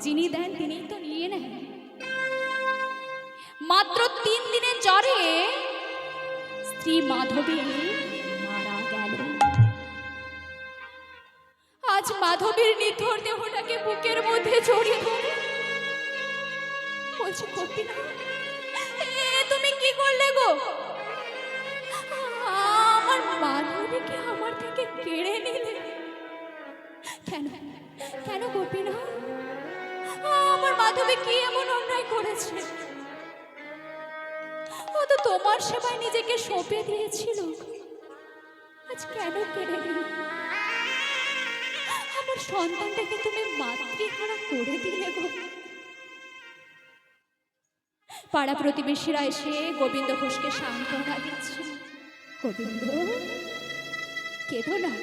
যিনি দেন তিনিই তো নিয়ে নেন। মাত্র 3 দিনের জ্বরে স্ত্রী মাধবী মারা গেল। আজ মাধবীর নিথর দেহটাকে বুকের মধ্যে জড়িয়ে ধরে বলছি, কপিনা তুমি কি করলে গো? আমার মাধবীকে আমার থেকে কেড়ে নিলে কেন? কেন কপিনা? আমার মাধবী কি এমন অন্যায় করেছে? ও তো তোমার সেবায় নিজেকে সঁপে দিয়েছিল, আজ কেন কেড়ে নিলে? আমার সন্তানটাকে তুমি মাতৃহারা করে দিলে গো। পাড়া প্রতিবেশীরা এসে গোবিন্দ ঘোষকে সান্ত্বনা দিচ্ছে। গোবিন্দ, কেঁদো না।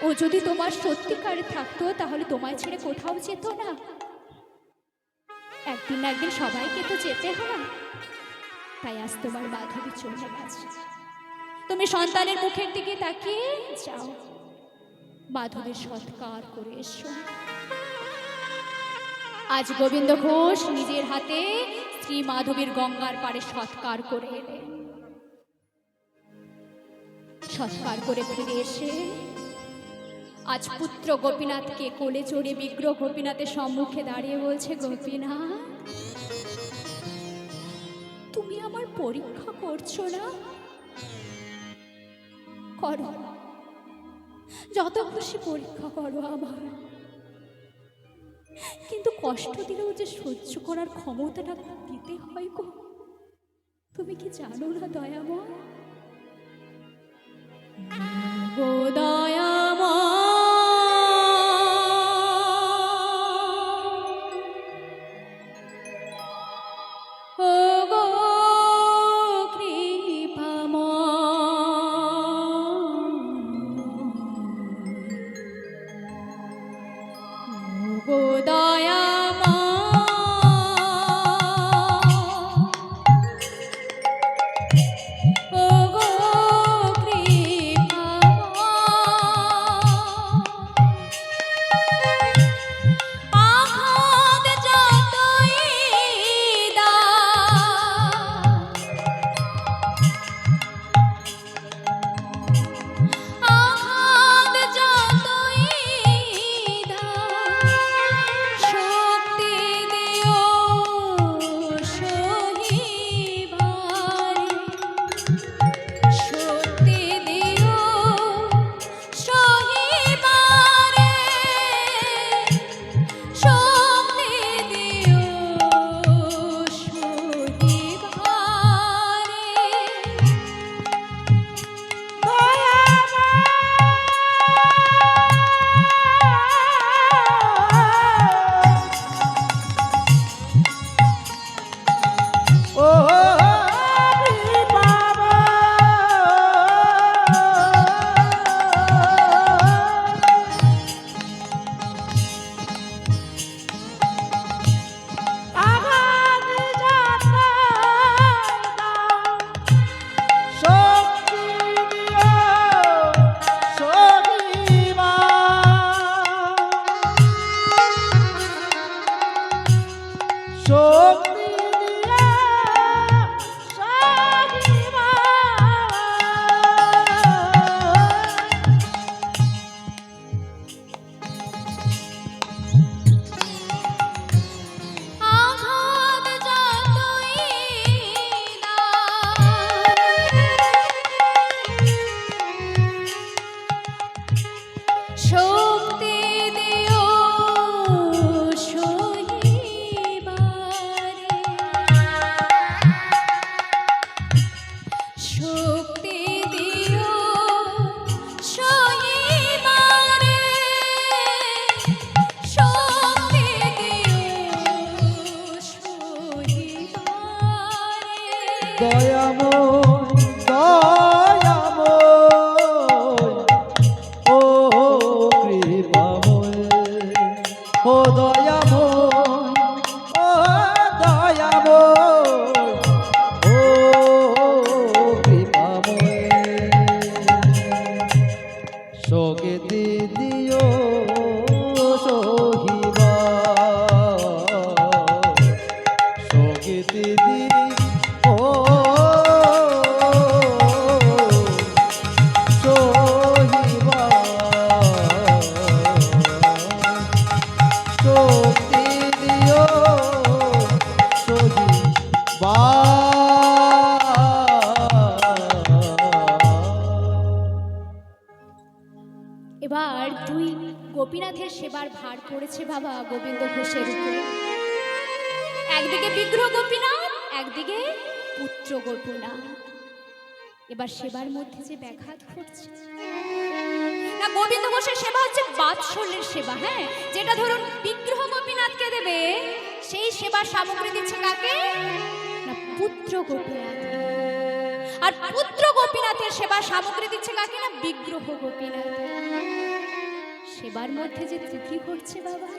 ও যদি তোমার সত্যিকারে থাকতো তাহলে তোমায় ছেড়ে কোথাও যেত না। একদিন না একদিন সবাইকে তো যেতে হয়, তাই আজ তোমার মাধবী চলে গেছে। তুমি সন্তানের মুখের দিকে তাকিয়ে যাও, মাধবীর সৎকার করে এসো। আজ গোবিন্দ ঘোষ নিজের হাতে শ্রী মাধবীর গঙ্গার পাড়ে সৎকার করে এলেন। সৎকার করে ফিরে এসে আজ পুত্র গোপীনাথকে কোলে চড়ে বিগ্রহ গোপীনাথের সম্মুখে দাঁড়িয়ে বলছে, গোপীনাথ তুমি আমার পরীক্ষা করছো না? করো, যত খুশি পরীক্ষা করো আমার, কিন্তু কষ্ট দিলেও যে সহ্য করার ক্ষমতাটা দিতে হয় গো। তুমি কি জানো না দয়াময়? গো দয়াময়, ও গো কৃপাময়, গো দয়াময়, ও গো আঘাত যতই আঘাত যতই শক্তি দিও সহিবারে, শক্তি দিও সহিবারে, শক্তি দিও সহিবারে। আঘাত যতই শক্তি দিও সহিবারে, শক্তি দিও সহিবারে, শক্তি দিও সহিবারে। দয়াময়, দয়াময়, ও কৃপাময়, ও দয়াময়, ও দয়াময়, ও কৃপাময়, শক্তি দিও সহিবা শক্তি দিও সজি বা এবার তুই গোপীনাথের সেবার ভার পড়েছে বাবা গোবিন্দ ঘোষের উপরে। একদিকে বিগ্রহ গোপীনাথ, একদিকে পুত্র গোপীনাথ। এবার সেবার মধ্যে যে ব্যাঘাত ঘটছে না, গোবিন্দ ঘোষের সেবা হচ্ছে বাৎসল্যের সেবা। হ্যাঁ, যেটা ধরুন বিগ্রহ গোপীনাথকে দেবে, সেই সেবার সামগ্রী দিচ্ছে কাকে না, পুত্র গোপীনাথ। আর পুত্র গোপীনাথের সেবার সামগ্রী দিচ্ছে কাকে না, বিগ্রহ গোপীনাথ। সেবার মধ্যে যে ত্রুটি ঘটছে বাবা,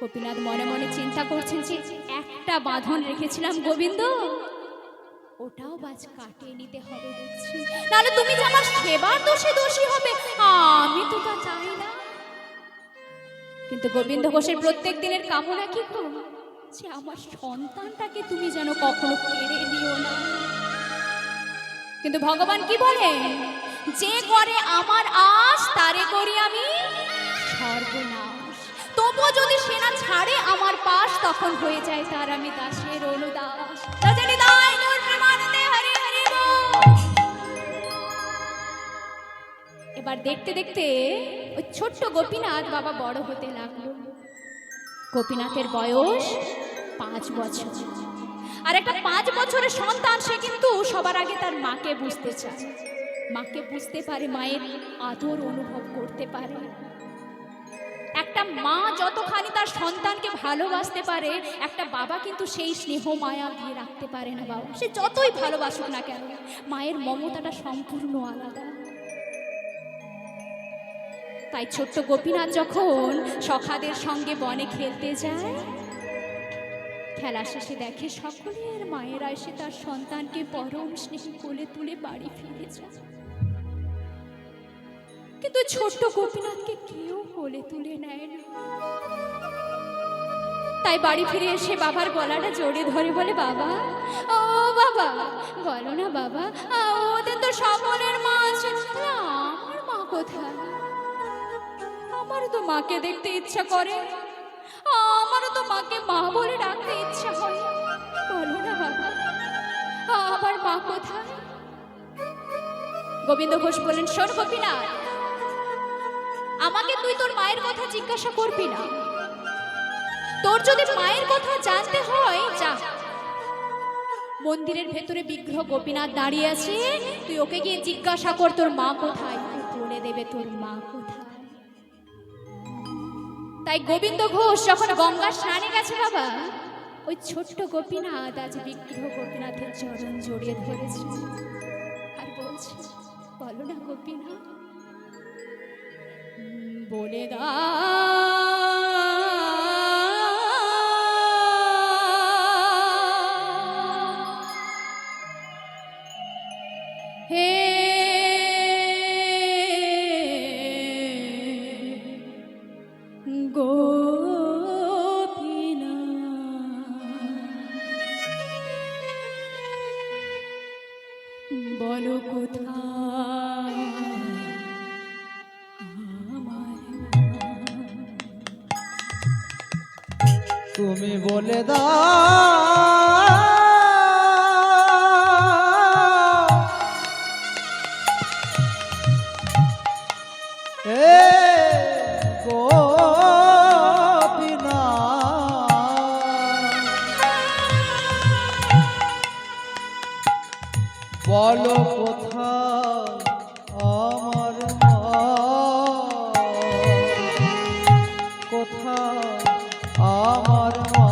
গোপীনাথ মনে মনে চিন্তা করছেন যে একটা বাঁধন রেখেছিলাম গোবিন্দ, ওটাও বাজ কাটিয়ে নিতে হবে দেখছি, নাহলে তুমি যে আমার সেবার দোষে দোষী হবে, আমি তো তা চাই না। কিন্তু গোবিন্দ ঘোষের প্রত্যেক দিনের কামনা কি গো, যে আমার সন্তানটাকে তুমি যেন কখনো কেড়ে নিও না। কিন্তু ভগবান কি বলে, যে করে আমার আশ তারে করি আমি সর্বনাশ। তবুও যদি সেনা ছাড়ে আমার পাশ, তখন হয়ে যায় তার আমি দাসের অনুদাস। এবার দেখতে দেখতে ওই ছোট্ট গোপীনাথ বাবা বড় হতে লাগলো। গোপীনাথের বয়স 5 বছর। আর একটা 5 বছরের সন্তান, সে কিন্তু সবার আগে তার মাকে বুঝতে চায়, মাকে বুঝতে পারে, মায়ের আদর অনুভব করতে পারে। একটা মা যতখানি তার সন্তানকে ভালোবাসতে পারে, একটা বাবা কিন্তু সেই স্নেহ মায়া দিয়ে রাখতে পারে না বাবা। সে যতই ভালোবাসুক না কেন, মায়ের মমতাটা সম্পূর্ণ আলাদা। তাই ছোট্ট গোপীনাথ যখন সখাদের সঙ্গে বনে খেলতে যায়, খেলা শেষে দেখে সকলের মায়েরা এসে তার সন্তানকে পরম স্নেহে কোলে তুলে বাড়ি ফিরে যায়, কিন্তু ছোট্ট গোপীনাথকে কেউ কোলে তুলে নেয় না। তাই বাড়ি ফিরে এসে বাবার গলাটা জড়িয়ে ধরে বলে, বাবা, ও বাবা, বলো না বাবা, ওদের তো সকলের মা আছে, আমার মা কোথায়? আমারও তো মাকে দেখতে ইচ্ছা করে, আমারও তো মাকে মা বলে ডাকতে ইচ্ছা হয়, বলো না বাবা, আবার মা কোথায়? গোবিন্দ ঘোষ বলেন, শোন গোপীনাথ, আমাকে তুই তোর মায়ের কথা জিজ্ঞাসা করবি না। তোর যদি মায়ের কথা জানতে হয়, যা, মন্দিরের ভেতরে বিগ্রহ গোপীনাথ দাঁড়িয়ে আছে, তুই ওকে গিয়ে জিজ্ঞাসা কর তোর মা কোথায়, বলে দেবে তোর মা কোথায়। তাই গোবিন্দ ঘোষ যখন গঙ্গা স্নানে গেছে বাবা, ওই ছোট্ট গোপীনাথ আজ বিগ্রহ গোপীনাথের চরণ জড়িয়ে ধরেছে আর বলছে, বলো না গোপীনাথ, বলে দা হে বলো কোথায় আমার তুমি বলে দাও হে গোপীনাথ, বলো কোথায় আমার মা, কোথায় আমার মা,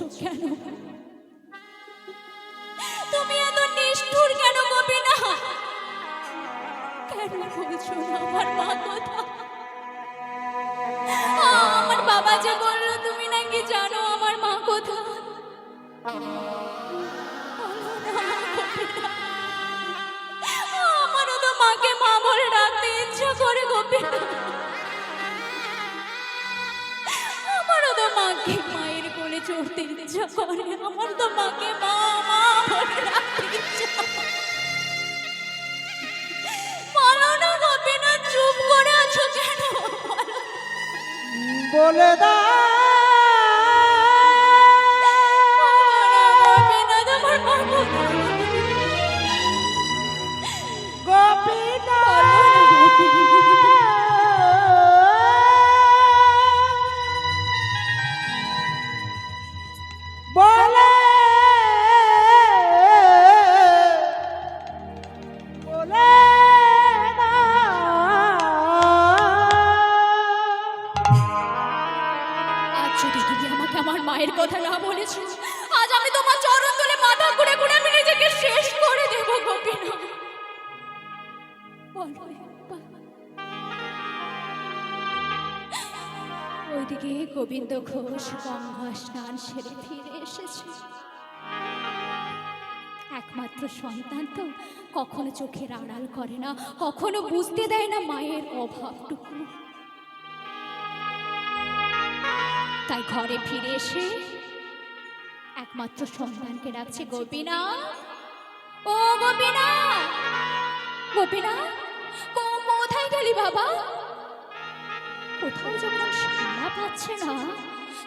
করছো কেন? তুমি এত নিষ্ঠুর কেন গোপীনা? কেন বলছো না আমার মা কথা? আমার বাবা যে বললো তুমি নাকি জানো আমার মা কথা। আমারও তো মাকে মা বলে ডাকতে ইচ্ছা করে গোপীনা। আমারও তো মাকে মায়ের কোলে চড়তে ইচ্ছা করে। আমার তো মাকে মা মা বলে ডাকতে ইচ্ছা করে। বলো না গোপীনা, চুপ করে আছো কেন? বলে দাও গোপীনা, তোমার মা কোথায়? গোপীনা বলে বলে আজ যদি তুমি আমাকে আমার মায়ের কথা না বলেছো, আজ আমি তোমার চরণ তলে মাথা ঘুরে ঘুরে আমি নিজেকে শেষ করে দেব গোপীনা। বলো একবার। ওইদিকে গোবিন্দ ঘোষ গঙ্গা স্নান সেরে ফিরে এসেছে। একমাত্র সন্তান তো কখনো চোখের আড়াল করে না, কখনো বুঝতে দেয় না মায়ের অভাবটুকু। তাই ঘরে ফিরে এসে একমাত্র সন্তানকে ডাকছে, গোপীনা, ও গোপীনা, গোপীনা, কোথায় গেলি বাবা? কোথাও যখন সাড়া পাচ্ছে না,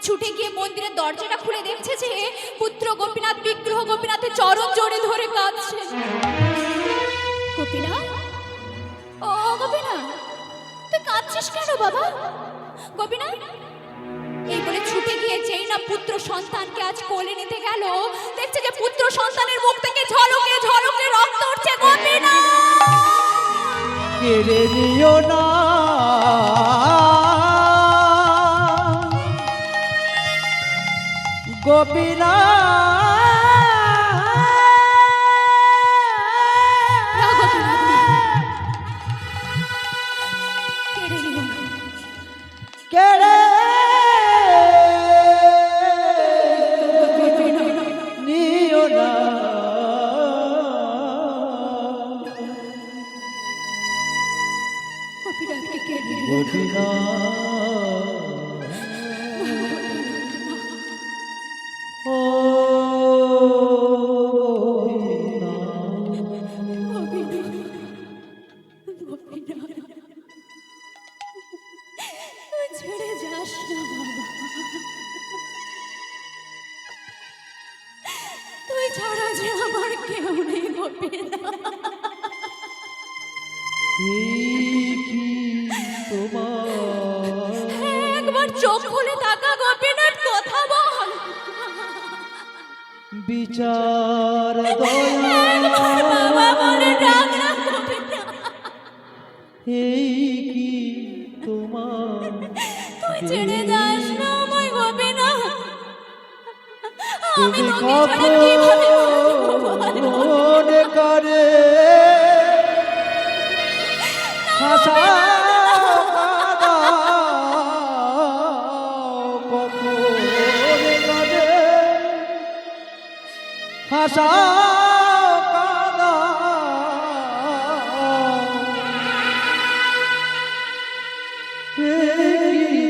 ছুটে গিয়ে মন্দিরের দরজাটা খুলে দেখছে যে পুত্র গোপীনাথ বিগ্রহ গোপীনাথের চরণ জোরে ধরে কাঁদছে। গোপীনা, ও গোপীনা, তুই কাঁদছিস কেন বাবা? গোপীনা, এই বলে ছুটে গিয়ে যেই না পুত্র সন্তানকে আজ কোলে নিতে গেল, দেখছে যে পুত্র সন্তানের মুখ থেকে ঝলকে ঝলকে রক্ত উঠছে। গোপীনা, কেড়ে নিও না গোপীনা না গোপীনা, কেড়ে নিও না। কেড়ে নিও না গোপীনাথকে কেড়ে নিও না। গোপীনা ও গোপীনা, গোপীনা, তুই ছেড়ে যাস না বাবা। তুই ছাড়া যে আমার কেউ নেই গোপীনা। এই কি তোমার একবার চোখ খুলে তাকা গোপীনাথ, কথা বল। বিচার দয়া একবার বাবা বলে ডাক না গোপীনা। এই কি তোমার তুই ছেড়ে যাস না আমায় গোপীনা। আমি তুমি তোকে ছাড়া কিভাবে বাঁচবো বল? কখন করে হাসা কখন করে হাসা কাদা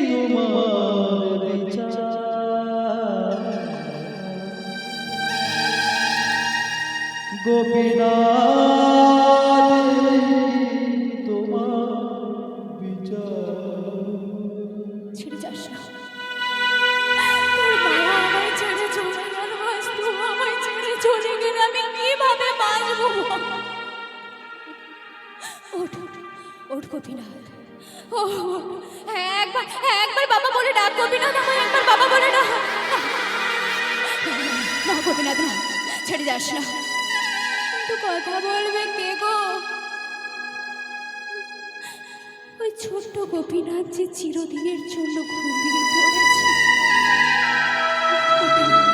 তোমার বিচার গোপীনাথ তোমার বিচার ছেড়ে যাস না। তোর মায়া আমায় ছেড়ে চলে গেল, আজ তুই আমায় ছেড়ে চলে গেলে আমি কিভাবে বাঁচবো? ওঠ, ওঠ গোপীনাথ। ও একবার একবার বাবা বলে ডাক গোপীনাথ, আমায় একবার বাবা বলে ডাক। না গোপীনাথ, না, ছেড়ে যাস না। কিন্তু কথা বলবে কে গো? ওই ছোট্ট গোপীনাথ যে চিরদিনের জন্য ঘুমিয়ে পড়েছে। গোপীনাথ,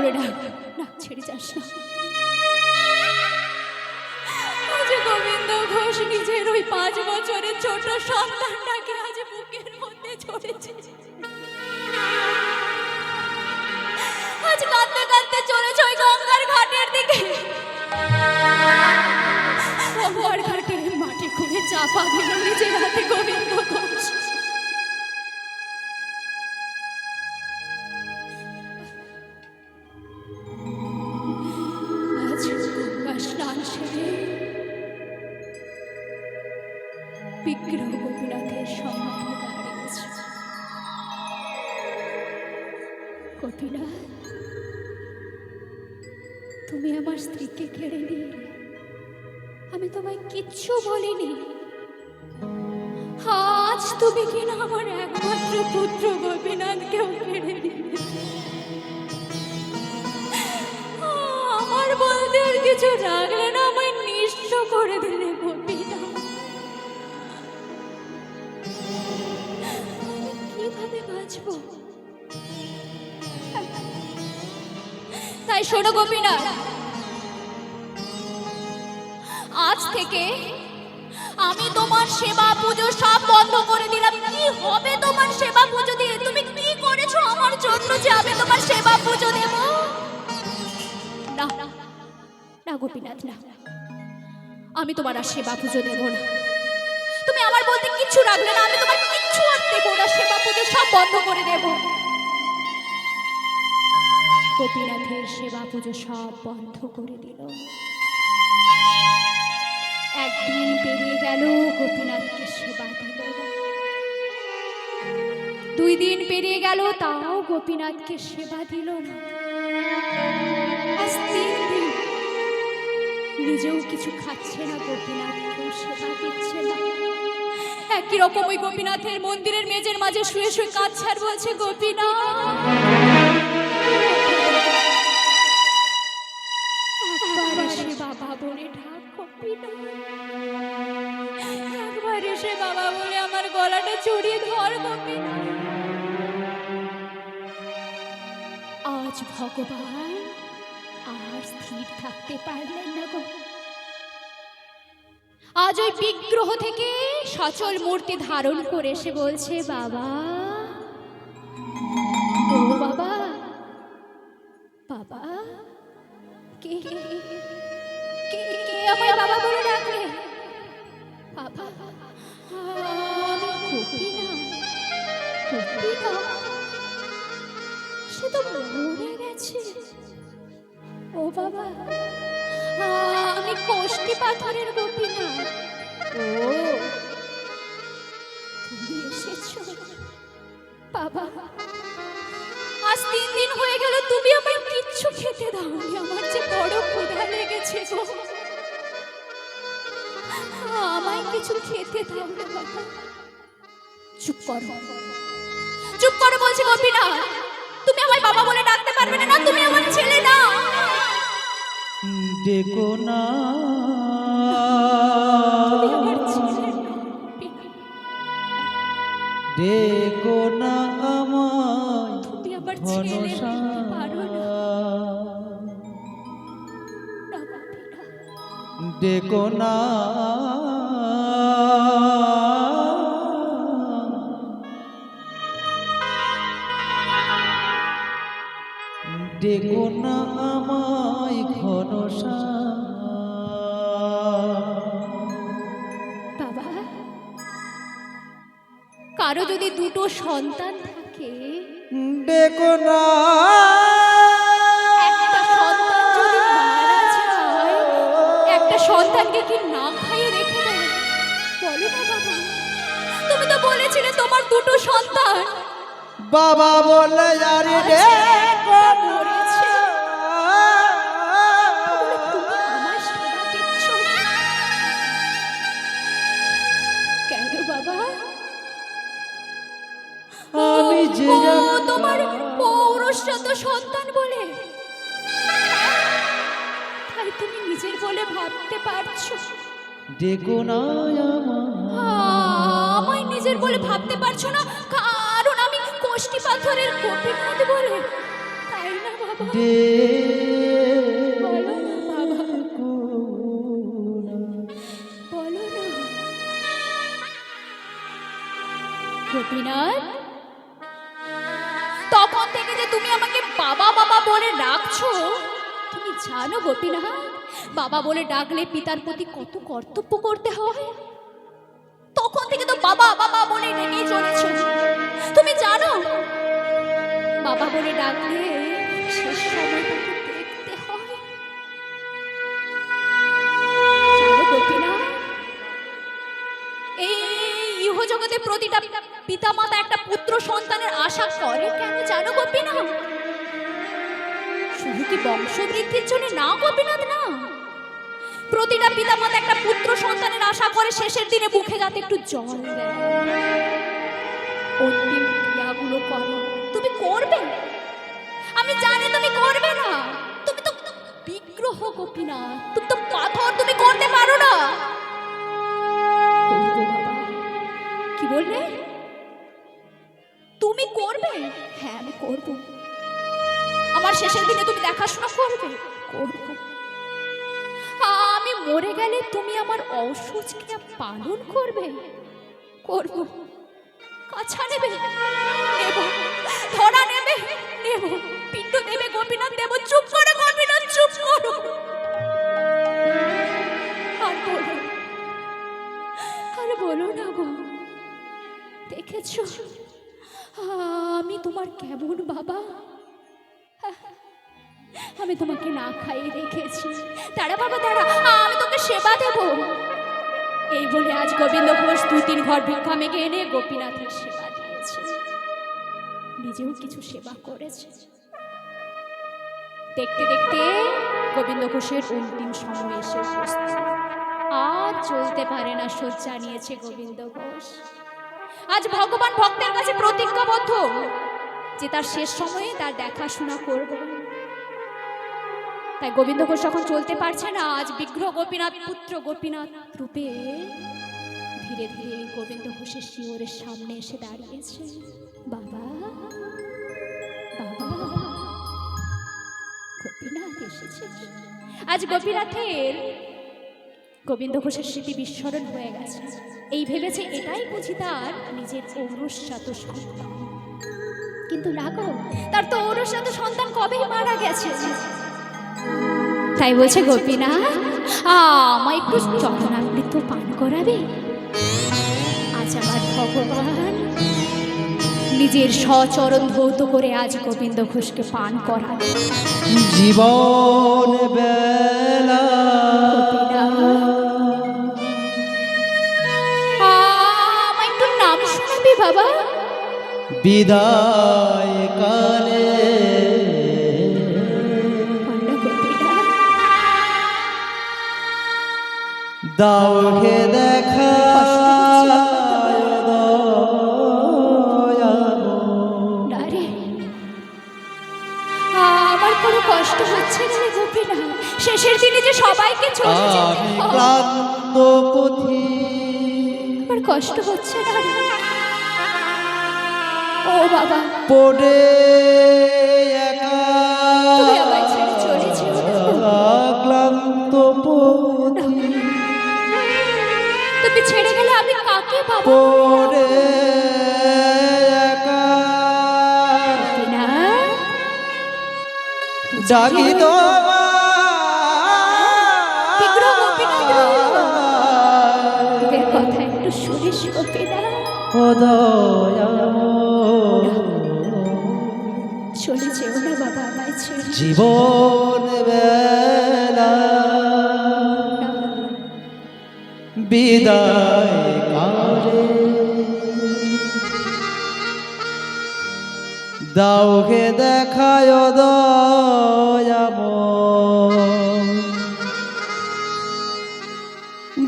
করে ডাক, না ছেড়ে যাস না। আজ গোবিন্দ ঘোষ নিজের ওই 5 বছরের ছোট সন্তানটাকে আজ বুকের মধ্যে ধরেছে। আজ কাঁদতে কাঁদতে চলেছে ওই গঙ্গার ঘাটের দিকে। গঙ্গার ঘাটে মাটি খুঁড়ে চাপা দিল নিজের হাতে গোবিন্দ ঘোষ। আজ গঙ্গা স্নান সেরে বিগ্রহ গোপীনাথের সম্মুখে দাঁড়িয়েছে। গোপীনাথ, তুমি আমার স্ত্রীকে কেড়ে নিয়ে, আমি তোমায় কিচ্ছু বলিনি। আজ তুমি কিনা আমার একমাত্র পুত্র গোপীনাথকেও কেড়ে নিলে। আমার বলতে আর কিছু রাখলে না, আমায় নিঃস্ব করে দিলে গোপীনাথ। কিভাবে বাঁচবো? তাই শোনো গোপীনাথ, আজ থেকে আমি তোমার সেবা পুজো সব বন্ধ করে দিলাম। কি হবে তোমার সেবা পুজো দিয়ে? তুমি কি করেছো আমার জন্য যে আমি তোমার সেবা পুজো দেব? না না গোপীনাথ, না, আমি তোমার আর সেবা পুজো দেব না। তুমি আমার বলতে কিচ্ছু রাখলে না, আমি তোমার কিচ্ছু আর দেবো না। সেবা পুজো সব বন্ধ করে দেব। গোপীনাথের সেবা পুজো সব বন্ধ করে দিল। একদিন পেরিয়ে গেল, গোপীনাথকে সেবা দিল না। 2 দিন পেরিয়ে গেল, তাও গোপীনাথকে সেবা দিল না। আজ 3 দিন নিজেও কিছু খাচ্ছে না, গোপীনাথকেও সেবা দিচ্ছে না। একই রকম ওই গোপীনাথের মন্দিরের মেঝের মাঝে শুয়ে শুয়ে কাঁদছে আর বলছে, গোপীনাথ একবার এসে বাবা বলে ডাক, গোপীনাথ একবার এসে বাবা বলে আমার গলাটা জড়িয়ে ধর গোপীনাথ। আজ ভগবান আর স্থির থাকতে পারলেন না গো। আজ ওই বিগ্রহ থেকে সচল মূর্তি ধারণ করে এসে বলছে, বাবা ও বাবা, বাবা কে কে কে কে আমায় বাবা বলে ডাকলে? বাবা আমি গোপীনাথ। গোপীনাথ সে তো মরে গেছে। ও বাবা আমি কোষ্ঠী পাথরের গোপীনাথ। ও তুমি এসেছো বাবা। আজ 3 দিন হয়ে গেল, তুমি আমায় কিচ্ছু খেতে দাওনি। আমার যে বড় ক্ষুধা লেগেছে গো, আমায় কিছু খেতে দাও না বাবা। চুপ করো, চুপ করো বলছি গোপীনাথ। তুমি আমায় বাবা বলে ডাকতে পারবে না, তুমি আমার ছেলে না। ডেকো না, তুমি আমার ছেলে না। ডেকো না আমায়, তুমি আমার ছেলে হতে পারো না। ডেকো না, ডেকো না আমায় ঘনশ্যাম। বাবা, কারো যদি 2টো সন্তান থাকে, ডেকো না, একটা সন্তান যদি মারা যায়, একটা সন্তানকে কি না খাইয়ে রেখে দেয়? বলো না বাবা, তুমি তো বলেছিলে তোমার 2টো সন্তান। বাবা বলে আরে ডেকো মরেছে, তুমি আমার সেবা দিচ্ছ কেন বাবা? আমি যে তোমার পৌরুষজাত সন্তান বলে, তাই তুমি নিজের বলে ভাবতে পারছো? ডেকো না আমায় নিজের বলে ভাবতে পারছো না, কারণ আমি কোষ্ঠী পাথরের গোপীনাথ বলে, তাই না বাবা? বাবা ডেকো বলো না বাবা, না। বলো না। গোপীনাথ, তখন থেকে যে তুমি আমাকে বাবা বাবা বলে ডাকছো, তুমি জানো গোপীনাথ, বাবা বলে ডাকলে পিতার প্রতি কত কর্তব্য করতে হয়? তখন থেকে তো বাবা বাবা বলে ডেকেই চলেছো। তুমি জানো বাবা বলে ডাকলে শেষ সময়টাকে দেখতে হয়। জানো গোপীনাথ, এই ইহজগতে প্রতিটা পিতামাতা একটা পুত্র সন্তানের আশা করে কেন জানো গোপীনাথ? শুধু কি বংশবৃদ্ধির জন্য না গোপীনাথ, না। প্রতিটা পিতামাতা একটা পুত্র সন্তানের আশা করে শেষের দিনে মুখে যাতে একটু জল দেয়, অন্তিম ক্রিয়াগুলো করে। তুমি করবে, আমি জানি তুমি করবে না। তুমি তো বিগ্রহ গোপীনাথ, তুমি তো পাথর, তুমি করতে পারো না। করবো বাবা। কি বললে? তুমি করবে? হ্যাঁ আমি করব। আমার শেষের দিনে তুমি দেখাশোনা করবে? করব। আমি মরে গেলে তুমি আমার ঔষধ ক্রিয়া পালন করবে? করব। কাছা নেবে? নেব। ধরা নেবে? নেব। পিণ্ড দেবে গোপীনাথ? দেব। চুপ করো গোপীনাথ, চুপ করো। আর বলো, আর বলো না গো। দেখেছো আমি তোমার কেমন বাবা? আমি তোমাকে না খাইয়ে রেখেছি। দাঁড়া বাবা দাঁড়া, আমি তোকে সেবা দেব। এই বলে আজ গোবিন্দ ঘোষ 2-3 ঘর ভিক্ষা মেঘে এনে গোপীনাথের সেবা দিয়েছে, নিজেও কিছু সেবা করেছে। দেখতে দেখতে গোবিন্দ ঘোষের অন্তিম সময় এসে উপস্থিত। আর চলতে পারে না, শয্যা নিয়েছে গোবিন্দ ঘোষ। আজ ভগবান ভক্তের কাছে প্রতিজ্ঞাবদ্ধ যে তার শেষ সময়ে তার দেখাশোনা করবে। তাই গোবিন্দ ঘোষ যখন চলতে পারছে না, আজ বিগ্রহ গোপীনাথ পুত্র গোপীনাথ রূপে ধীরে ধীরে গোবিন্দ ঘোষের শিয়রের সামনে এসে দাঁড়িয়েছে। বাবা, বাবা, গোপীনাথ এসেছে। আজ গোপীনাথের গোবিন্দ ঘোষের স্মৃতি বিস্মরণ হয়ে গেছে। এই ভেবেছে এটাই বুঝি তার নিজের ঔরস্যাত সন্তান। কিন্তু না গো, তার তো ঔরস্যাত সন্তান কবেই মারা গেছে। তাই বলছে গোপীনাথ, আমায় একটু চরণামৃত পান করাবে? আজ আমার ভগবান নিজের সচরণ ধৌত করে আজ গোবিন্দ ঘোষকে পান করাবে। জীবন বেলা আমায় একটু নাম শোনাবি বাবা? বিদায় কালে দাও হে দেখা আমার কোনো কষ্ট হচ্ছে না রে গোপীনাথ। শেষের দিনে যে সবাইকে চলে যেতে আমি হয়। ক্লান্ত পথি আমার কষ্ট হচ্ছে না রে। ও বাবা, পড়ে একা তুমি আমায় ছেড়ে চলে যেও না। ক্লান্ত পথি তুমি ছেড়ে গেলে আমি কাকে পাবো? পড়ে একা গোপীনাথ, ডাকি বিগ্রহ গোপীনাথ রে, এদের কথা একটু শুনিস গোপীনাথ। চলে যেও না বাবা আমায় ছেড়ে। জীবন বেলা বিদায় কালে দাও হে দেখায় দয়াময়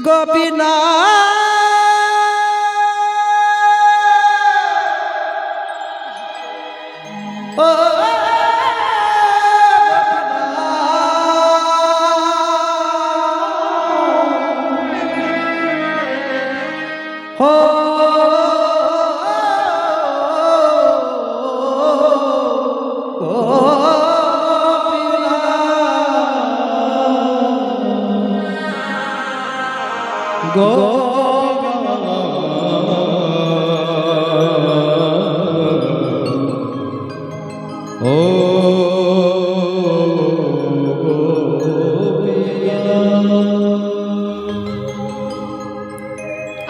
গোপীনাথ ও ও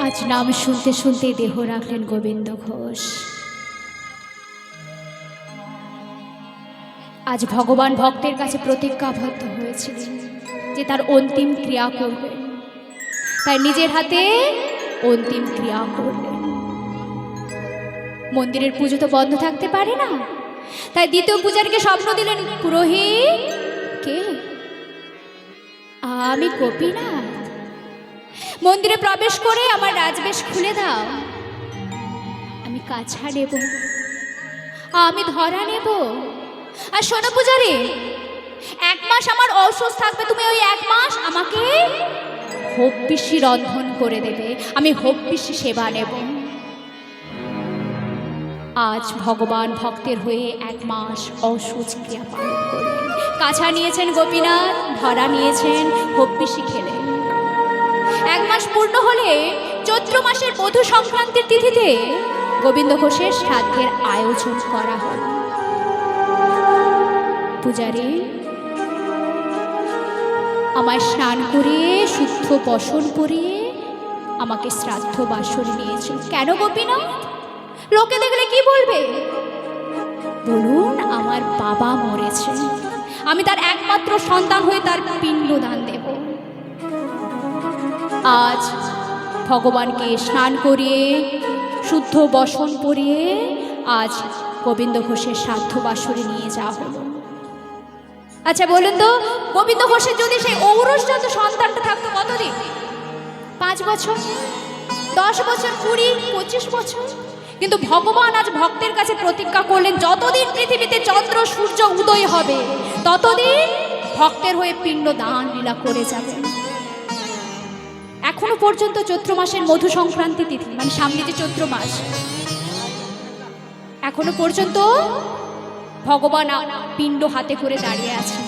আজ নাম শুনতে শুনতে দেহ রাখলেন গোবিন্দ ঘোষ। আজ ভগবান ভক্তের কাছে প্রতিজ্ঞাবদ্ধ হয়েছিলেন যে তার অন্তিম ক্রিয়া করবেন, তাই নিজের হাতে অন্তিম ক্রিয়া করলেন। মন্দিরের পুজো তো বন্ধ থাকতে পারে না, তাই দ্বিতীয় পূজারীকে স্বপ্ন দিলেন, পুরোহিত কে? আমি গোপীনাথ। মন্দিরে প্রবেশ করে আমার রাজবেশ খুলে দাও, আমি কাছা নেব, আমি ধরা নেব। আর শোনো পূজারী, 1 মাস আমার ঔষধ থাকবে, তুমি ওই 1 মাস আমাকে হব্বিষ্যি রন্ধন করে দেবে, আমি হব্বিষ্যি সেবা নেব। আজ ভগবান ভক্তের হয়ে 1 মাস অসুচ ক্রিয়া পালন করলেন। কাছা নিয়েছেন গোপীনাথ, ধরা নিয়েছেন, হব্বিষ্যি খেলেন। 1 মাস পূর্ণ হলে চৈত্র মাসের মধু সংক্রান্তির তিথিতে গোবিন্দ ঘোষের শ্রাদ্ধের আয়োজন করা হয়। পূজারী আমায় স্নান করিয়ে শুদ্ধ বসন করিয়ে আমাকে শ্রাদ্ধ বাসনে নিয়েছিল। কেন গোপীনাথ? লোকে দেখলে কি বলবে? বলুন, আমার বাবা মরেছে, আমি তার একমাত্র সন্তান হয়ে তার পিণ্ডদান দেব। আজ ভগবানকে স্নান করিয়ে শুদ্ধ বসন পরিয়ে আজ গোবিন্দ ঘোষের শ্রাদ্ধ বাসরে নিয়ে যাওয়া হলো। আচ্ছা বলুন তো, গোবিন্দ ঘোষের যদি সেই ঔরসজাত সন্তানটা থাকতো কতদিন? 5 বছর, 10 বছর, 20, 25 বছর। কিন্তু ভগবান আজ ভক্তের কাছে প্রতিজ্ঞা করলেন, যতদিন পৃথিবীতে চন্দ্র সূর্য উদয় হবে ততদিন ভক্তের হয়ে পিণ্ড দান লীলা করে যাবেন। এখনো পর্যন্ত চৈত্র মাসের মধু সংক্রান্তি তিথি, মানে সামনে যে চৈত্র মাস, এখনো পর্যন্ত ভগবান পিণ্ড হাতে করে দাঁড়িয়ে আছেন।